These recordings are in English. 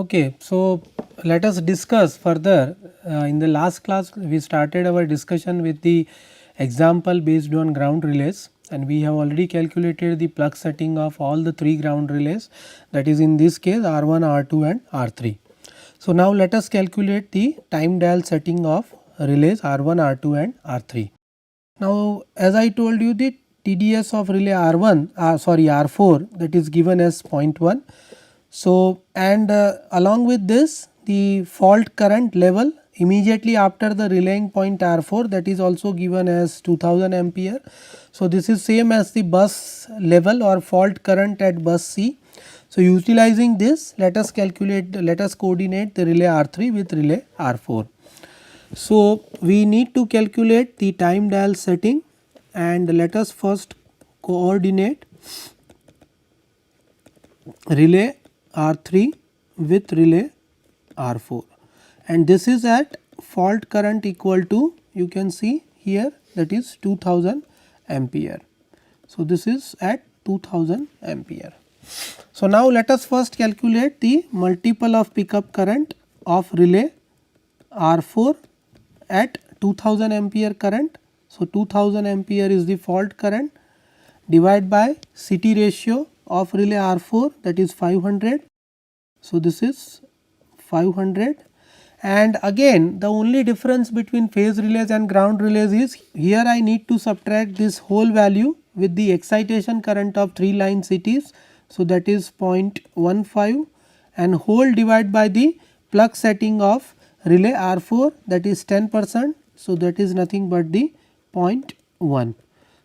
Okay, so let us discuss further. In the last class we started our discussion with the example based on ground relays, and we have already calculated the plug setting of all the 3 ground relays, that is in this case R1, R2 and R3. So now let us calculate the time dial setting of relays R1, R2 and R3. Now as I told you, the TDS of relay R4, that is given as 0.1. So and along with this, the fault current level immediately after the relaying point R4, that is also given as 2000 ampere. So this is same as the bus level or fault current at bus C. So utilizing this, let us coordinate the relay R3 with relay R4. So we need to calculate the time dial setting, and let us first coordinate relay R3 with relay R4, and this is at fault current equal to, you can see here, that is 2000 ampere. So this is at 2000 ampere. So now let us first calculate the multiple of pickup current of relay R4 at 2000 ampere current. So 2000 ampere is the fault current, divide by CT ratio of relay R4, that is 500. So this is 500, and again the only difference between phase relays and ground relays is here I need to subtract this whole value with the excitation current of 3 line CTs. So that is 0.15, and whole divide by the plug setting of relay R4, that is 10%. So that is nothing but the 0.1.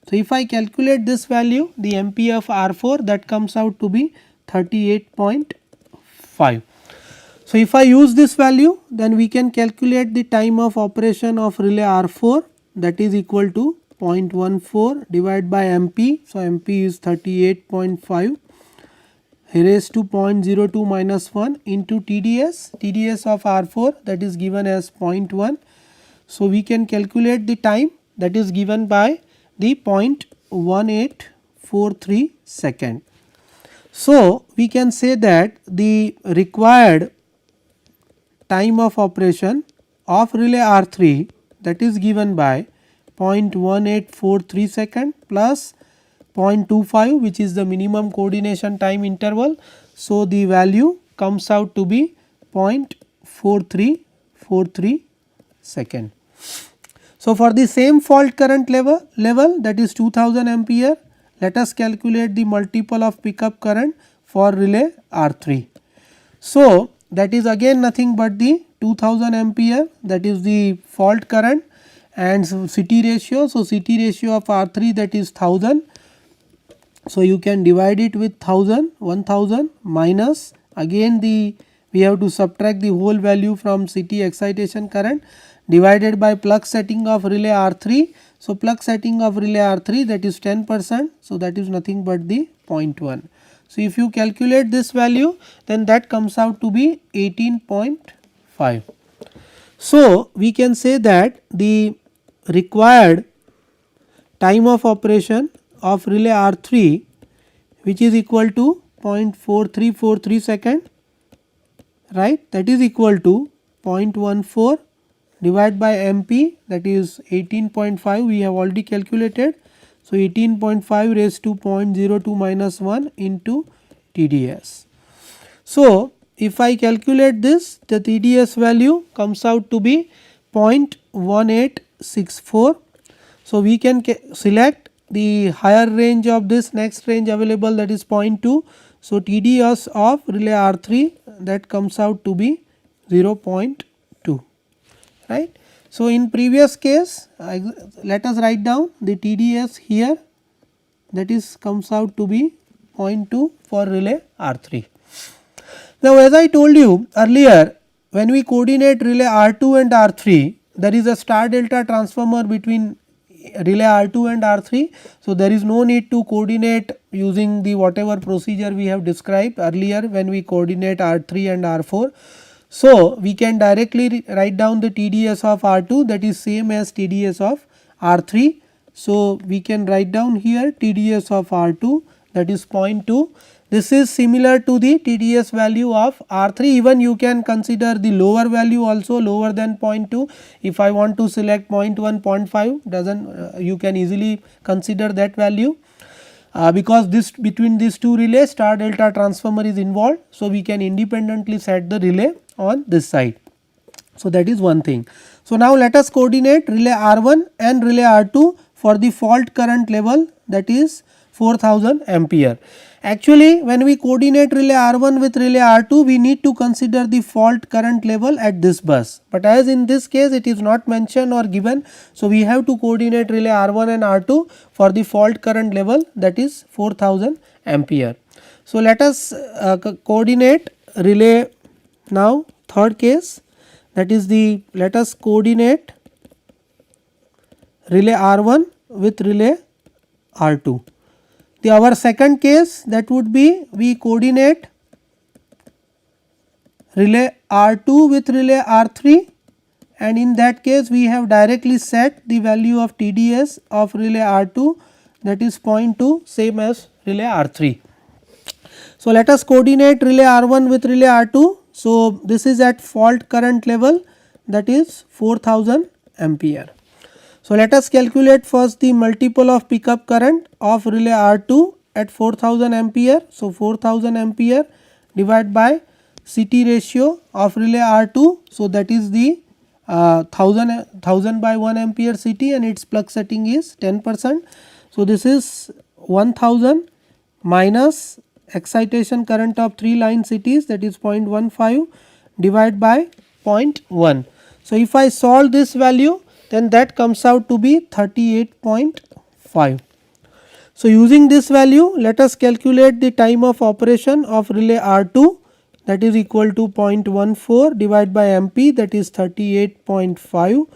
So if I calculate this value, the MP of R4, that comes out to be 38.5. So if I use this value, then we can calculate the time of operation of relay R4, that is equal to 0.14 divided by MP. So MP is 38.5 raised to 0.02 minus 1 into TDS of R4, that is given as 0.1. So we can calculate the time, that is given by the 0.1843 second. So we can say that the required time of operation of relay R3, that is given by 0.1843 second plus 0.25, which is the minimum coordination time interval. So the value comes out to be 0.4343 second. So for the same fault current level, that is 2000 ampere, let us calculate the multiple of pickup current for relay R3. So that is again nothing but the 2000 ampere, that is the fault current, and CT ratio. So CT ratio of R3, that is 1000. So you can divide it with 1000 minus, again we have to subtract the whole value from CT excitation current, divided by plug setting of relay R3. So plug setting of relay R3, that is 10%. So that is nothing but the 0.1. So if you calculate this value, then that comes out to be 18.5. So we can say that the required time of operation of relay R3, which is equal to 0.4343 second, right, that is equal to 0.14 divided by MP, that is 18.5, we have already calculated. So 18.5 raised to 0.02 minus 1 into TDS. So if I calculate this, the TDS value comes out to be 0.1864. So we can select the higher range of this, next range available, that is 0.2. So TDS of relay R3, that comes out to be 0.2, right. So in previous case, let us write down the TDS here, that is comes out to be 0.2 for relay R3. Now as I told you earlier, when we coordinate relay R2 and R3, there is a star delta transformer between relay R2 and R3. So there is no need to coordinate using the whatever procedure we have described earlier when we coordinate R3 and R4. So we can directly write down the TDS of R2, that is same as TDS of R3. So we can write down here TDS of R2, that is 0.2. This is similar to the TDS value of R3. Even you can consider the lower value also, lower than 0.2. If I want to select 0.1, 0.5 doesn't you can easily consider that value. Because this between these two relays star delta transformer is involved. So, we can independently set the relay on this side. So, that is one thing. So, now let us coordinate relay R1 and relay R2 for the fault current level, that is 4000 ampere. Actually, when we coordinate relay R1 with relay R2, we need to consider the fault current level at this bus, but as in this case it is not mentioned or given. So, we have to coordinate relay R1 and R2 for the fault current level, that is 4000 ampere. So, let us coordinate relay now third case, that is the let us coordinate relay R1 with relay R2. Our second case, that would be we coordinate relay R2 with relay R3, and in that case we have directly set the value of TDS of relay R2, that is 0.2, same as relay R3. So, let us coordinate relay R1 with relay R2. So, this is at fault current level, that is 4000 ampere. So, let us calculate first the multiple of pickup current of relay R2 at 4000 ampere. So, 4000 ampere divided by CT ratio of relay R2. So, that is the 1000 by 1 ampere CT, and its plug setting is 10%. So, this is 1000 minus excitation current of 3 line CTs, that is 0.15 divided by 0.1. So, if I solve this value, then that comes out to be 38.5. So, using this value, let us calculate the time of operation of relay R2, that is equal to 0.14 divided by MP, that is 38.5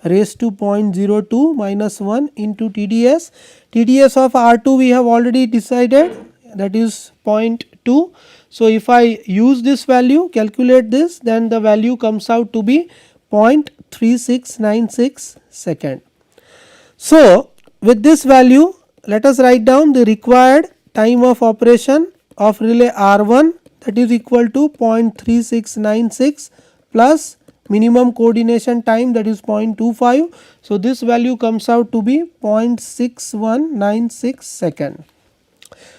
raised to 0.02 minus 1 into TDS. TDS of R2 we have already decided, that is 0.2. So, if I use this value, calculate this, then the value comes out to be 0.3696 second. So, with this value, let us write down the required time of operation of relay R1, that is equal to 0.3696 plus minimum coordination time, that is 0.25. So, this value comes out to be 0.6196 second.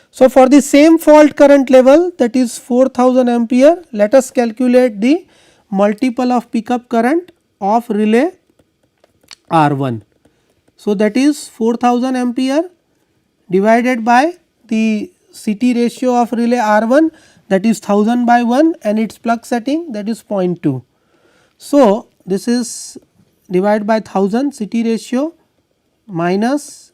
So, for the same fault current level, that is 4000 ampere, let us calculate the multiple of pickup current of relay R1. So, that is 4000 ampere divided by the CT ratio of relay R1, that is 1000 by 1, and its plug setting, that is 0.2. So, this is divided by 1000 CT ratio minus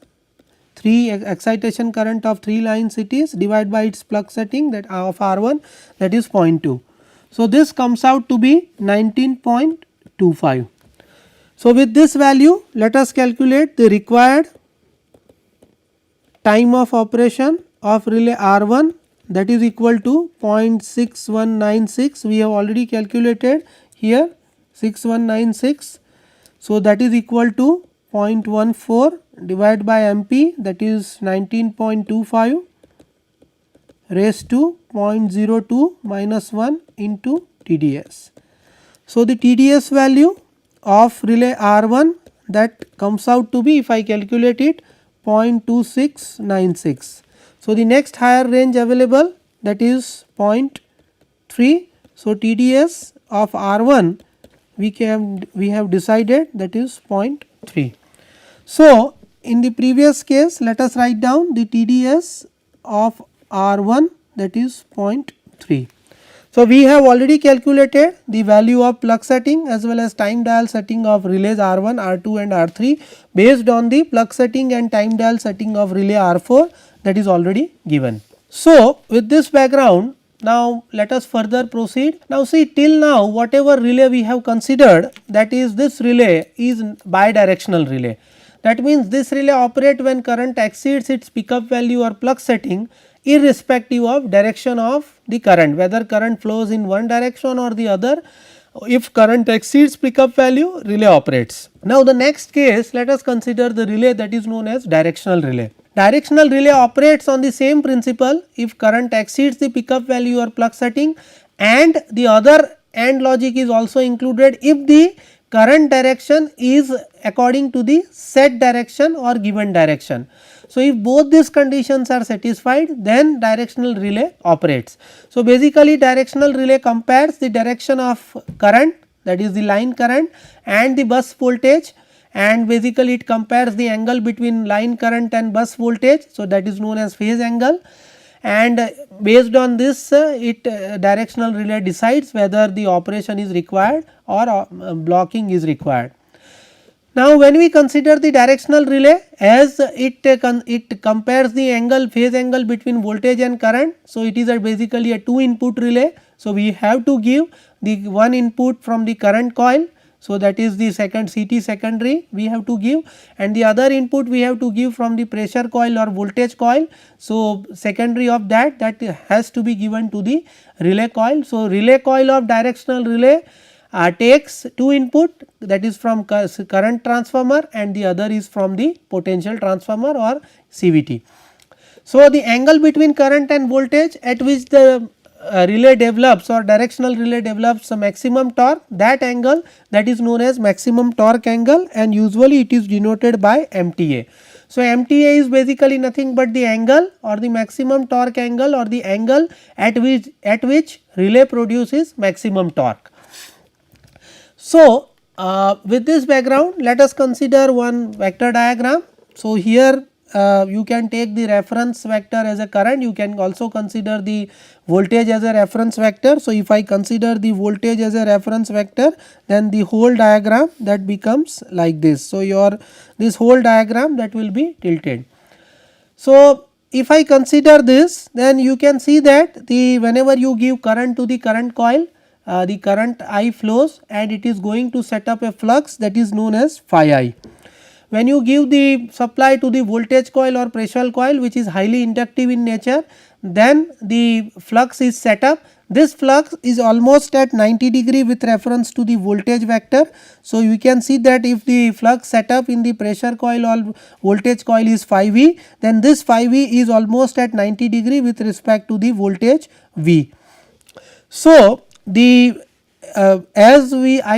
3 excitation current of 3 line CTs divided by its plug setting, that of R1, that is 0.2. So, this comes out to be 19.25. So, with this value, let us calculate the required time of operation of relay R1, that is equal to 0.6196. We have already calculated here 6196. So, that is equal to 0.14 divided by MP, that is 19.25 raised to 0.02 minus 1 into TDS. So, the TDS value of relay R1, that comes out to be, if I calculate it, 0.2696. So, the next higher range available, that is 0.3. So, TDS of R1 we have decided, that is 0.3. So, in the previous case, let us write down the TDS of R1, that is 0.3. So, we have already calculated the value of plug setting as well as time dial setting of relays R1, R2 and R3 based on the plug setting and time dial setting of relay R4, that is already given. So, with this background, now let us further proceed. Now, see, till now whatever relay we have considered, that is this relay is bidirectional relay. That means this relay operates when current exceeds its pickup value or plug setting, irrespective of direction of the current, whether current flows in one direction or the other. If current exceeds pickup value, relay operates. Now, the next case, let us consider the relay that is known as directional relay. Directional relay operates on the same principle if current exceeds the pickup value or plug setting, and the other AND logic is also included if the current direction is according to the set direction or given direction. So, if both these conditions are satisfied, then directional relay operates. So, basically directional relay compares the direction of current, that is the line current, and the bus voltage, and basically it compares the angle between line current and bus voltage. So, that is known as phase angle, and based on this directional relay decides whether the operation is required or blocking is required. Now, when we consider the directional relay, as it compares the angle, phase angle between voltage and current. So, it is basically a 2 input relay. So, we have to give the one input from the current coil. So, that is the CT secondary we have to give, and the other input we have to give from the pressure coil or voltage coil. So, secondary of that has to be given to the relay coil. So, relay coil of directional relay takes 2 input, that is from current transformer, and the other is from the potential transformer or CVT. So, the angle between current and voltage at which the relay develops or directional relay develops a maximum torque, that angle, that is known as maximum torque angle, and usually it is denoted by MTA. So, MTA is basically nothing but the angle or the maximum torque angle or the angle at which relay produces maximum torque. So, with this background, let us consider one vector diagram. So, here you can take the reference vector as a current, you can also consider the voltage as a reference vector. So, if I consider the voltage as a reference vector, then the whole diagram that becomes like this. So, this whole diagram that will be tilted. So, if I consider this, then you can see that whenever you give current to the current coil, the current I flows and it is going to set up a flux that is known as phi I. When you give the supply to the voltage coil or pressure coil, which is highly inductive in nature, then the flux is set up. This flux is almost at 90 degree with reference to the voltage vector. So, you can see that if the flux set up in the pressure coil or voltage coil is phi V, then this phi V is almost at 90 degree with respect to the voltage V. So, I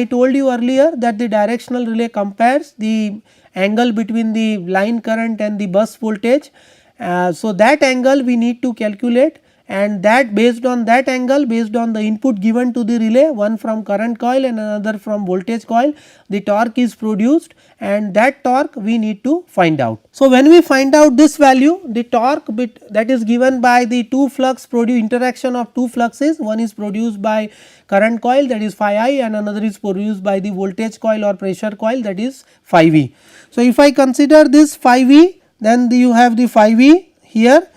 told you earlier that the directional relay compares the angle between the line current and the bus voltage. So, that angle we need to calculate, and that based on that angle, based on the input given to the relay, one from current coil and another from voltage coil, the torque is produced, and that torque we need to find out. So, when we find out this value, the torque that is given by the two flux interaction of two fluxes, one is produced by current coil, that is phi I, and another is produced by the voltage coil or pressure coil, that is phi V. So, if I consider this phi V, then you have the phi V here.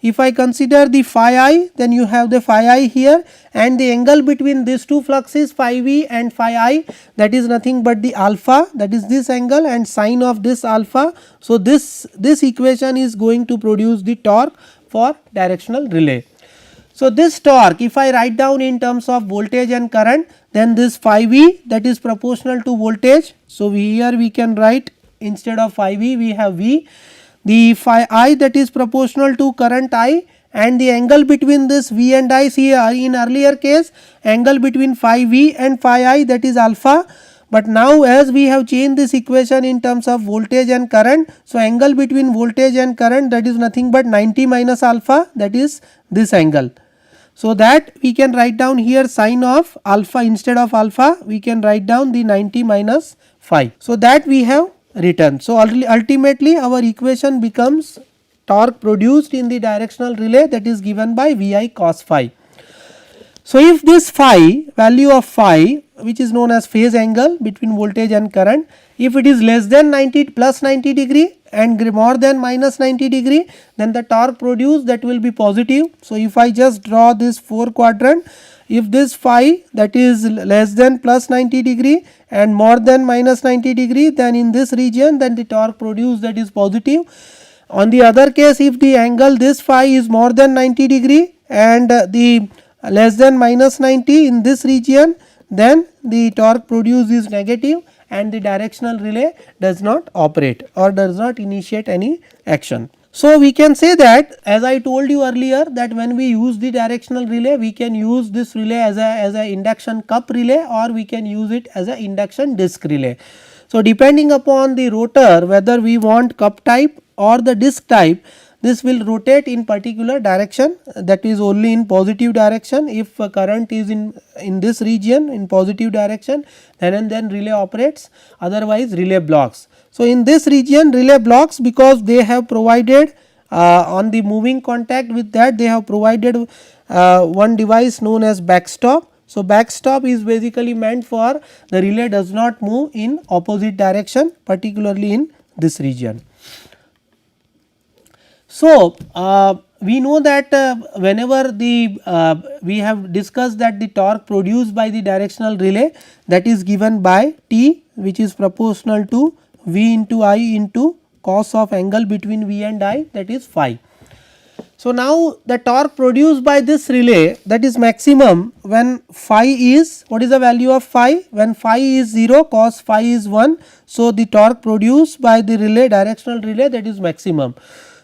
If I consider the phi I, then you have the phi I here, and the angle between these two fluxes phi V and phi I, that is nothing but the alpha, that is this angle, and sine of this alpha. So, this equation is going to produce the torque for directional relay. So, this torque, if I write down in terms of voltage and current, then this phi V, that is proportional to voltage. So, here we can write, instead of phi V we have V, the phi I, that is proportional to current I, and the angle between this V and I, see in earlier case angle between phi V and phi I, that is alpha, but now as we have changed this equation in terms of voltage and current. So, angle between voltage and current, that is nothing but 90 minus alpha, that is this angle. So, that we can write down here sine of alpha, instead of alpha we can write down the 90 minus phi. So, that we have written. So, ultimately our equation becomes torque produced in the directional relay, that is given by Vi cos phi. So, if this phi, value of phi, which is known as phase angle between voltage and current, if it is less than 90 plus 90 degree and more than minus 90 degree, then the torque produced, that will be positive. So, if I just draw this 4 quadrant, if this phi, that is less than plus 90 degree and more than minus 90 degree, then in this region, then the torque produced, that is positive. On the other case, if the angle this phi is more than 90 degree and the less than minus 90 in this region, then the torque produced is negative and the directional relay does not operate or does not initiate any action. So, we can say that, as I told you earlier, that when we use the directional relay, we can use this relay as a induction cup relay, or we can use it as a induction disc relay. So, depending upon the rotor, whether we want cup type or the disc type, this will rotate in particular direction, that is only in positive direction. If current is in this region in positive direction, then and then relay operates, otherwise relay blocks. So, in this region relay blocks, because they have provided on the moving contact, with that they have provided one device known as backstop. So, backstop is basically meant for the relay does not move in opposite direction, particularly in this region. So, we know that whenever the we have discussed that the torque produced by the directional relay, that is given by T, which is proportional to V into I into cos of angle between V and I, that is phi. So, now the torque produced by this relay, that is maximum when phi is, what is the value of phi? When phi is 0, cos phi is 1. So, the torque produced by the relay, directional relay, that is maximum.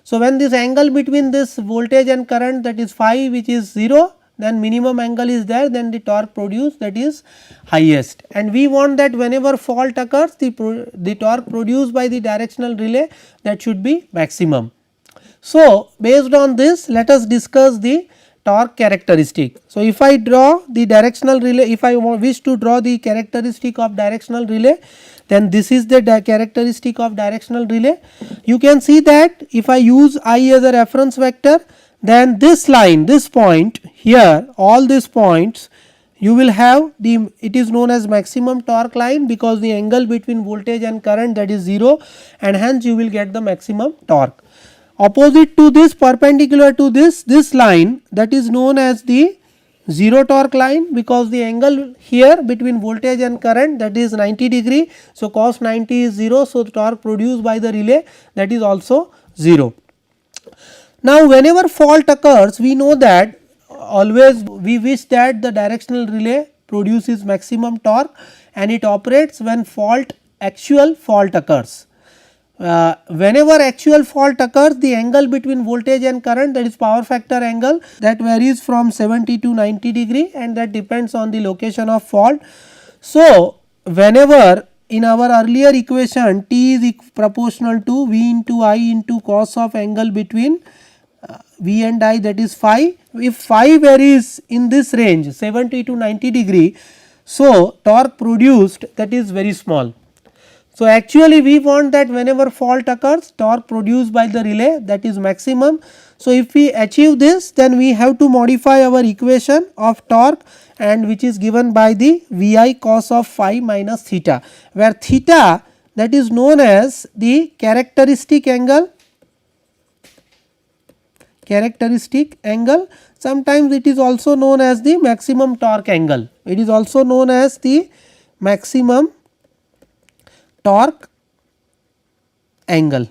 So, when this angle between this voltage and current, that is phi, which is 0, then minimum angle is there, then the torque produced, that is highest. And we want that whenever fault occurs, the torque produced by the directional relay, that should be maximum. So, based on this, let us discuss the torque characteristic. So, if I draw the directional relay, if I wish to draw the characteristic of directional relay, then this is the characteristic of directional relay. You can see that if I use I as a reference vector, then this line, this point here, all these points, you will have the, it is known as maximum torque line, because the angle between voltage and current, that is 0, and hence you will get the maximum torque. Opposite to this, perpendicular to this line, that is known as the 0 torque line, because the angle here between voltage and current, that is 90 degree. So, cos 90 is 0. So, the torque produced by the relay, that is also 0. Now, whenever fault occurs, we know that always we wish that the directional relay produces maximum torque, and it operates when actual fault occurs. Whenever actual fault occurs, the angle between voltage and current, that is power factor angle, that varies from 70 to 90 degree, and that depends on the location of fault. So, whenever in our earlier equation T is proportional to V into I into cos of angle between V and I, that is phi. If phi varies in this range 70 to 90 degree, so torque produced, that is very small. So, actually we want that whenever fault occurs, torque produced by the relay, that is maximum. So, if we achieve this, then we have to modify our equation of torque, and which is given by the Vi cos of phi minus theta, where theta, that is known as the characteristic angle. Sometimes it is also known as the maximum torque angle. It is also known as the maximum torque angle.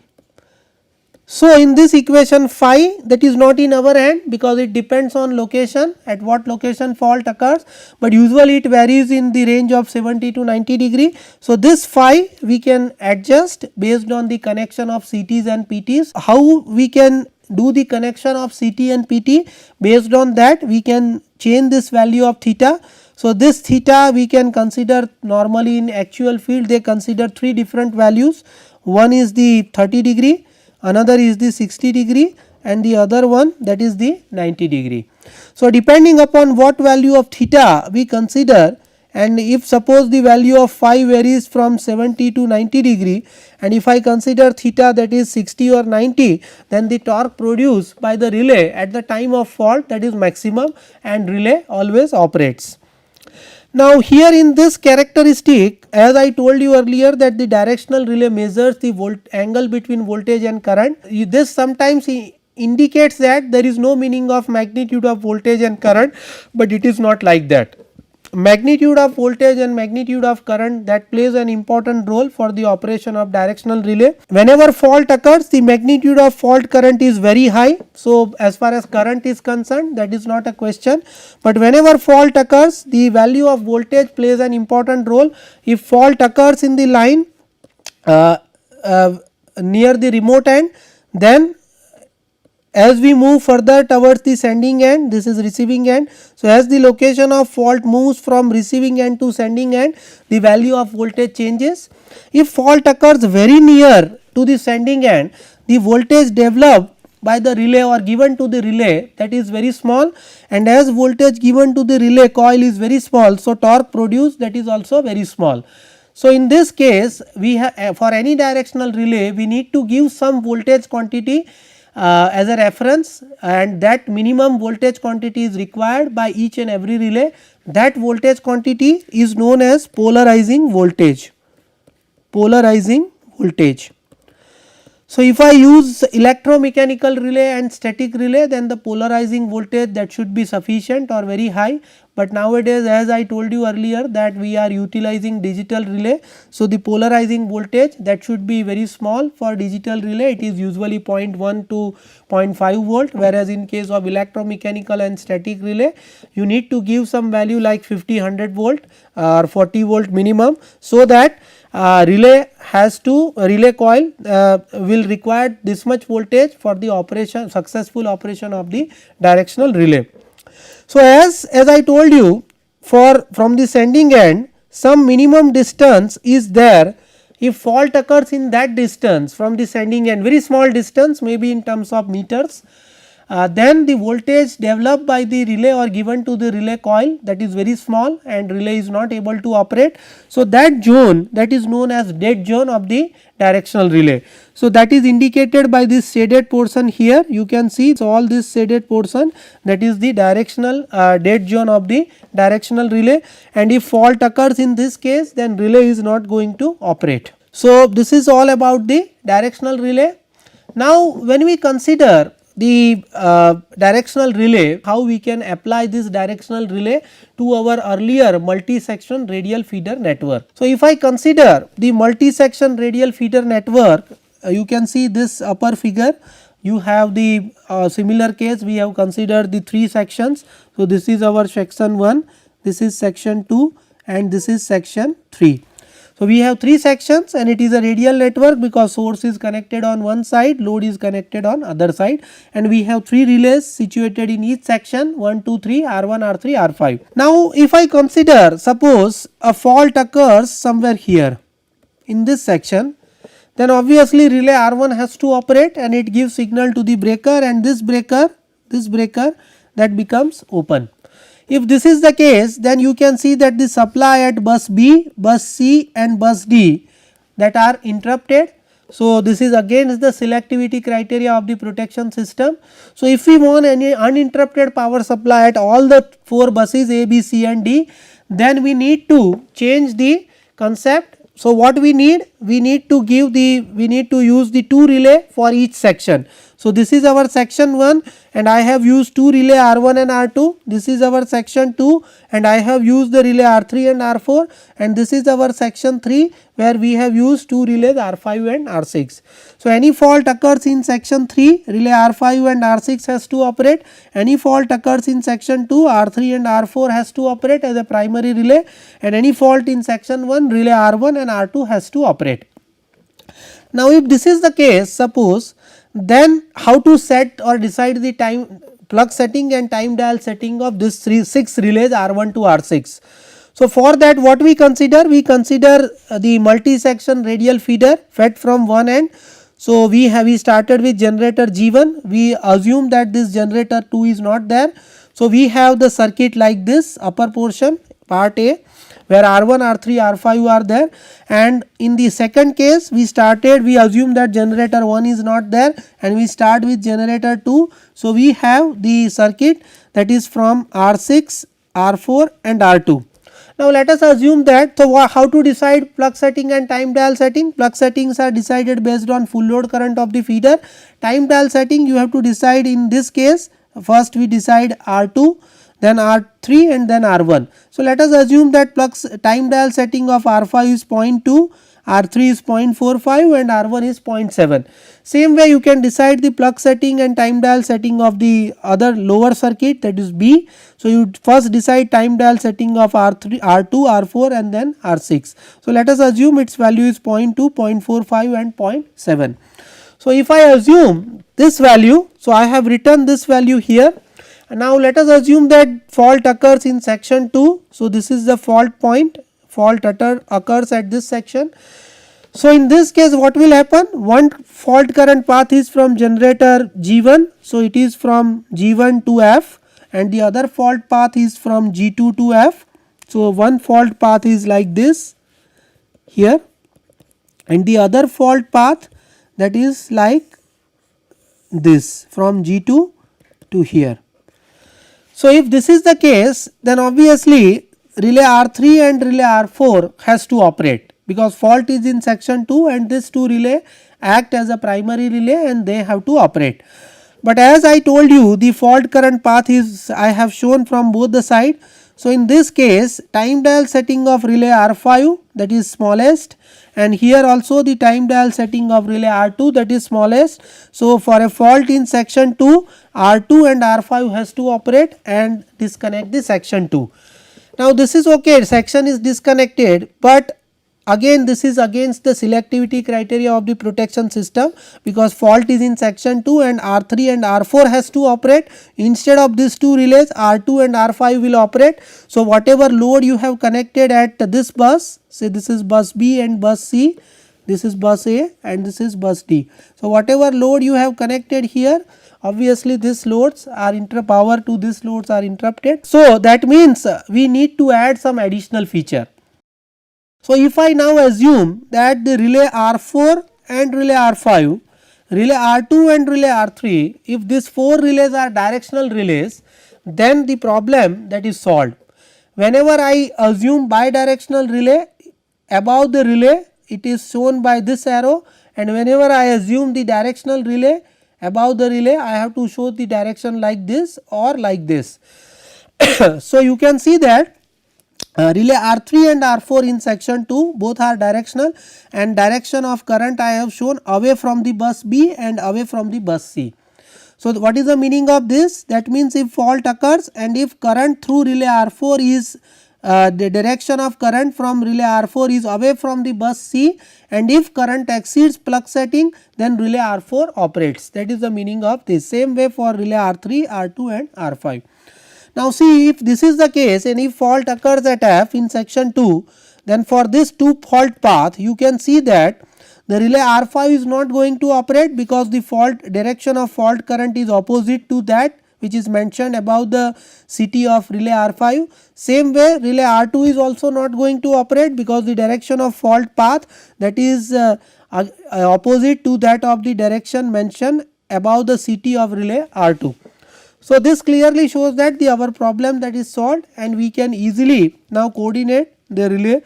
So, in this equation phi, that is not in our hand, because it depends on location, at what location fault occurs, but usually it varies in the range of 70 to 90 degree. So, this phi we can adjust based on the connection of CTs and PTs. How we can do the connection of CT and PT? Based on that, we can change this value of theta. So, this theta we can consider, normally in actual field they consider 3 different values. One is the 30 degree, another is the 60 degree, and the other one, that is the 90 degree. So, depending upon what value of theta we consider, and if suppose the value of phi varies from 70 to 90 degree, and if I consider theta, that is 60 or 90, then the torque produced by the relay at the time of fault, that is maximum, and relay always operates. Now, here in this characteristic, as I told you earlier, that the directional relay measures the angle between voltage and current. This sometimes indicates that there is no meaning of magnitude of voltage and current, but it is not like that. Magnitude of voltage and magnitude of current, that plays an important role for the operation of directional relay. Whenever fault occurs, the magnitude of fault current is very high. So, as far as current is concerned, that is not a question, but whenever fault occurs, the value of voltage plays an important role. If fault occurs in the line near the remote end, then as we move further towards the sending end, this is receiving end. So, as the location of fault moves from receiving end to sending end, the value of voltage changes. If fault occurs very near to the sending end, the voltage developed by the relay or given to the relay, that is very small, and as voltage given to the relay coil is very small, so torque produced, that is also very small. So, in this case we have for any directional relay we need to give some voltage quantity as a reference, and that minimum voltage quantity is required by each and every relay. That voltage quantity is known as polarizing voltage. Polarizing voltage. So, if I use electromechanical relay and static relay, then the polarizing voltage that should be sufficient or very high, but nowadays as I told you earlier that we are utilizing digital relay. So, the polarizing voltage that should be very small for digital relay, it is usually 0.1 to 0.5 volt, whereas in case of electromechanical and static relay you need to give some value like 50, 100 volt or 40 volt minimum, so that relay has to relay coil will require this much voltage for the operation, successful operation of the directional relay. So, as I told you, for from the sending end some minimum distance is there. If fault occurs in that distance from the sending end, very small distance, maybe in terms of meters, then the voltage developed by the relay or given to the relay coil, that is very small and relay is not able to operate. So, that zone, that is known as dead zone of the directional relay. So, that is indicated by this shaded portion here, you can see. So, all this shaded portion, that is the directional dead zone of the directional relay, and if fault occurs in this case, then relay is not going to operate. So, this is all about the directional relay. Now, when we consider the directional relay, how we can apply this directional relay to our earlier multi-section radial feeder network. So, if I consider the multi-section radial feeder network, you can see this upper figure, you have the similar case, we have considered the 3 sections. So, this is our section 1, this is section 2 and this is section 3. So, we have 3 sections and it is a radial network because source is connected on one side, load is connected on other side, and we have 3 relays situated in each section 1, 2, 3, R1, R3, R5. Now, if I consider, suppose a fault occurs somewhere here in this section, then obviously relay R1 has to operate and it gives signal to the breaker, and this breaker that becomes open. If this is the case, then you can see that the supply at bus B, bus C and bus D that are interrupted. So, this is again is the selectivity criteria of the protection system. So, if we want any uninterrupted power supply at all the 4 buses A, B, C and D, then we need to change the concept. So, what we need? We need to use the 2 relay for each section. So, this is our section 1 and I have used 2 relay R1 and R2. This is our section 2 and I have used the relay R3 and R4, and this is our section 3 where we have used 2 relays R5 and R6. So, any fault occurs in section 3, relay R5 and R6 has to operate. Any fault occurs in section 2, R3 and R4 has to operate as a primary relay, and any fault in section 1, relay R1 and R2 has to operate. Now, if this is the case, suppose, then how to set or decide the time plug setting and time dial setting of this 6 relays R1 to R6. So, for that what we consider? We consider the multi-section radial feeder fed from one end. So, we started with generator G1, we assume that this generator 2 is not there. So, we have the circuit like this, upper portion part A, where R1, R3, R5 are there, and in the second case we assume that generator 1 is not there and we start with generator 2. So, we have the circuit that is from R6, R4 and R2. Now, let us assume that, so how to decide plug setting and time dial setting? Plug settings are decided based on full load current of the feeder. Time dial setting you have to decide in this case, first we decide R2, then R3 and then R1. So, let us assume that time dial setting of R5 is 0.2, R3 is 0.45 and R1 is 0.7. Same way you can decide the plug setting and time dial setting of the other lower circuit, that is B. So, you first decide time dial setting of R3, R2, R4 and then R6. So, let us assume its value is 0.2, 0.45 and 0.7. So, if I assume this value, so I have written this value here, and now let us assume that fault occurs in section 2. So, this is the fault point, fault occurs at this section. So, in this case what will happen, one fault current path is from generator G1. So, it is from G1 to F, and the other fault path is from G2 to F. So, one fault path is like this here, and the other fault path that is like this from G2 to here. So, if this is the case, then obviously relay R3 and relay R4 has to operate, because fault is in section 2 and this two relay act as a primary relay and they have to operate. But as I told you, the fault current path is I have shown from both the side. So, in this case time dial setting of relay R5, that is smallest, and here also the time dial setting of relay R2, that is smallest. So, for a fault in section 2, R2 and R5 has to operate and disconnect the section 2. Now, this is okay, section is disconnected, but again this is against the selectivity criteria of the protection system, because fault is in section 2 and R3 and R4 has to operate. Instead of these two relays, R2 and R5 will operate. So, whatever load you have connected at this bus, say this is bus B and bus C, this is bus A and this is bus D. So, whatever load you have connected here, obviously these loads are power to these loads are interrupted. So, that means we need to add some additional feature. So, if I now assume that the relay R4 and relay R5, relay R2 and relay R3, if these 4 relays are directional relays, then the problem that is solved. Whenever I assume bidirectional relay, above the relay it is shown by this arrow, and whenever I assume the directional relay, above the relay I have to show the direction like this or like this. So, you can see that relay R3 and R4 in section 2 both are directional, and direction of current I have shown away from the bus B and away from the bus C. So, what is the meaning of this? That means if fault occurs and if current through relay R4 is the direction of current from relay R4 is away from the bus C, and if current exceeds plug setting, then relay R4 operates. That is the meaning of this. Same way for relay R3, R2 and R5. Now, see, if this is the case and if fault occurs at F in section 2, then for this two fault path you can see that the relay R5 is not going to operate, because the fault direction of fault current is opposite to that which is mentioned above the CT of relay R5. Same way relay R2 is also not going to operate, because the direction of fault path that is opposite to that of the direction mentioned above the CT of relay R2. So, this clearly shows that our problem that is solved, and we can easily now coordinate the relay,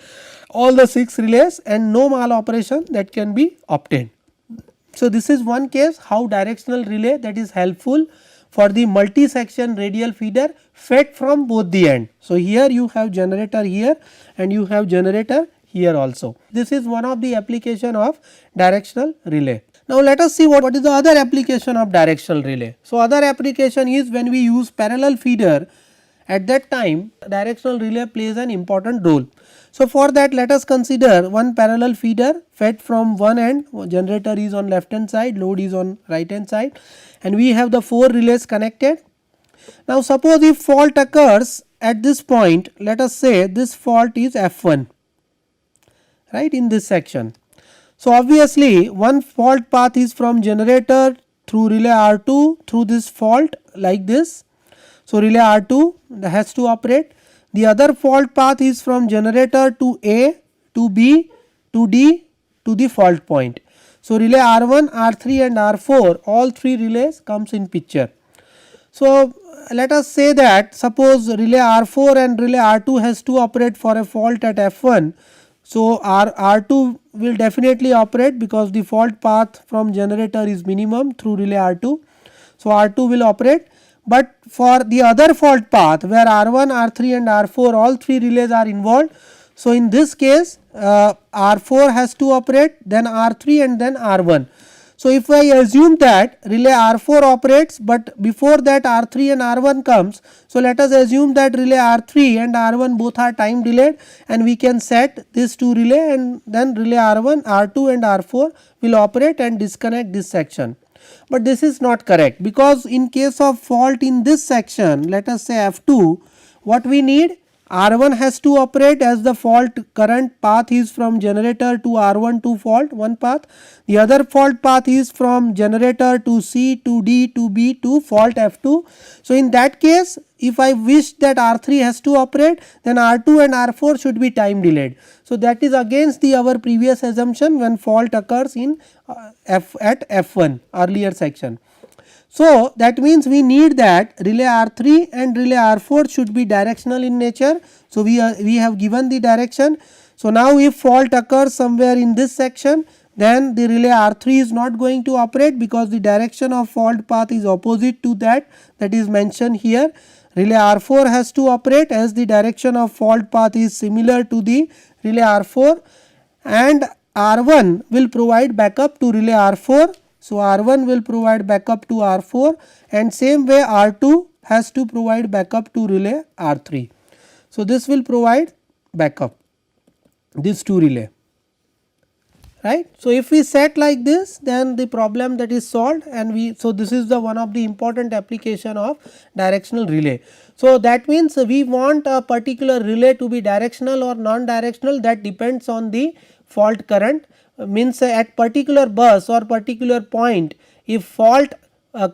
all the 6 relays, and no maloperation that can be obtained. So, this is one case how directional relay that is helpful for the multi section radial feeder fed from both the end. So, here you have generator here and you have generator here also. This is one of the application of directional relay. Now, let us see what is the other application of directional relay. So, other application is when we use parallel feeder, at that time directional relay plays an important role. So, for that let us consider one parallel feeder fed from one end, generator is on left hand side, load is on right hand side, and we have the 4 relays connected. Now, suppose if fault occurs at this point, let us say this fault is F1, right, in this section. So, obviously one fault path is from generator through relay R2 through this fault like this. So, relay R2 has to operate. The other fault path is from generator to A, to B, to D, to the fault point. So, relay R1, R3 and R4, all 3 relays comes in picture. So, let us say that suppose relay R4 and relay R2 has to operate for a fault at F1. So, R2 will definitely operate, because the fault path from generator is minimum through relay R2. So, R2 will operate, but for the other fault path where R1, R3 and R4 all 3 relays are involved. So, in this case R4 has to operate, then R3 and then R1. So, if I assume that relay R4 operates, but before that R3 and R1 comes. So, let us assume that relay R3 and R1 both are time delayed, and we can set this to relay, and then relay R1, R2 and R4 will operate and disconnect this section. But this is not correct, because in case of fault in this section, let us say F2, what we need? R1 has to operate as the fault current path is from generator to R1 to fault, one path. The other fault path is from generator to C to D to B to fault F2. So, in that case, if I wish that R3 has to operate, then R2 and R4 should be time delayed. So, that is against the our previous assumption when fault occurs in at F1 earlier section. So, that means we need that relay R3 and relay R4 should be directional in nature. So, we have given the direction. So, now if fault occurs somewhere in this section, then the relay R3 is not going to operate, because the direction of fault path is opposite to that is mentioned here. Relay R4 has to operate as the direction of fault path is similar to the relay R4, and R1 will provide backup to relay R4. So, R1 will provide backup to R4, and same way R2 has to provide backup to relay R3. So, this will provide backup, these two relay, right. So, if we set like this, then the problem that is solved, and so this is the one of the important application of directional relay. So, that means we want a particular relay to be directional or non-directional, that depends on the fault current. Means at particular bus or particular point, if fault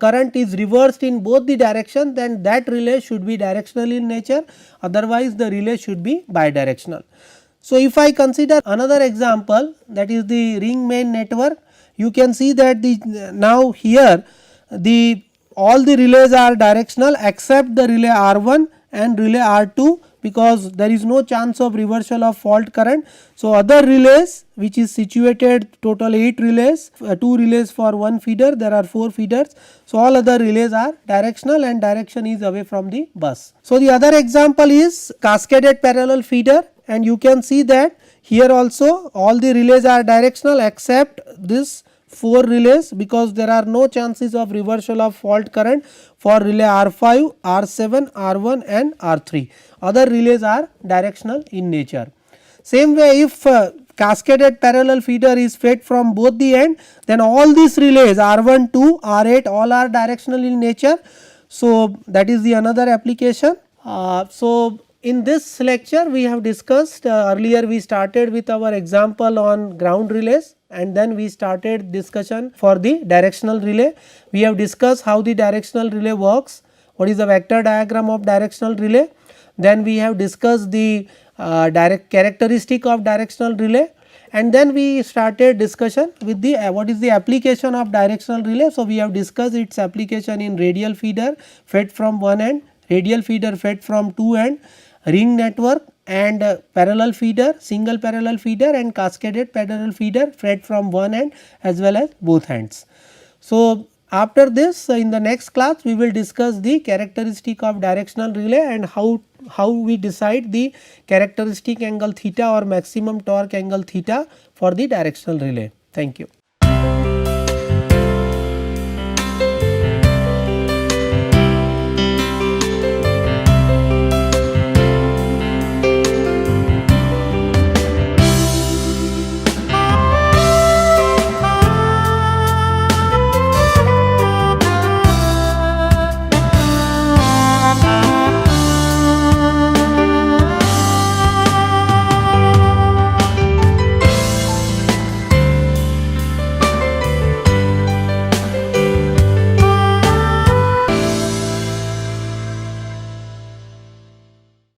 current is reversed in both the direction, then that relay should be directional in nature, otherwise the relay should be bidirectional. So, if I consider another example, that is the ring main network, you can see that now here all the relays are directional except the relay R1 and relay R2, because there is no chance of reversal of fault current. So, other relays which is situated, total 8 relays, 2 relays for one feeder, there are 4 feeders. So, all other relays are directional and direction is away from the bus. So, the other example is cascaded parallel feeder, and you can see that here also all the relays are directional except this 4 relays, because there are no chances of reversal of fault current for relay R5, R7, R1 and R3. Other relays are directional in nature. Same way, if cascaded parallel feeder is fed from both the end, then all these relays R1, 2, R8 all are directional in nature. So, that is the another application. So, in this lecture we have discussed, earlier we started with our example on ground relays, and then we started discussion for the directional relay. We have discussed how the directional relay works, what is the vector diagram of directional relay. Then we have discussed the direct characteristic of directional relay, and then we started discussion with the what is the application of directional relay. So, we have discussed its application in radial feeder fed from one end, radial feeder fed from two end, ring network and parallel feeder, single parallel feeder and cascaded parallel feeder fed from one end as well as both ends. So, after this in the next class we will discuss the characteristic of directional relay and how we decide the characteristic angle theta or maximum torque angle theta for the directional relay. Thank you.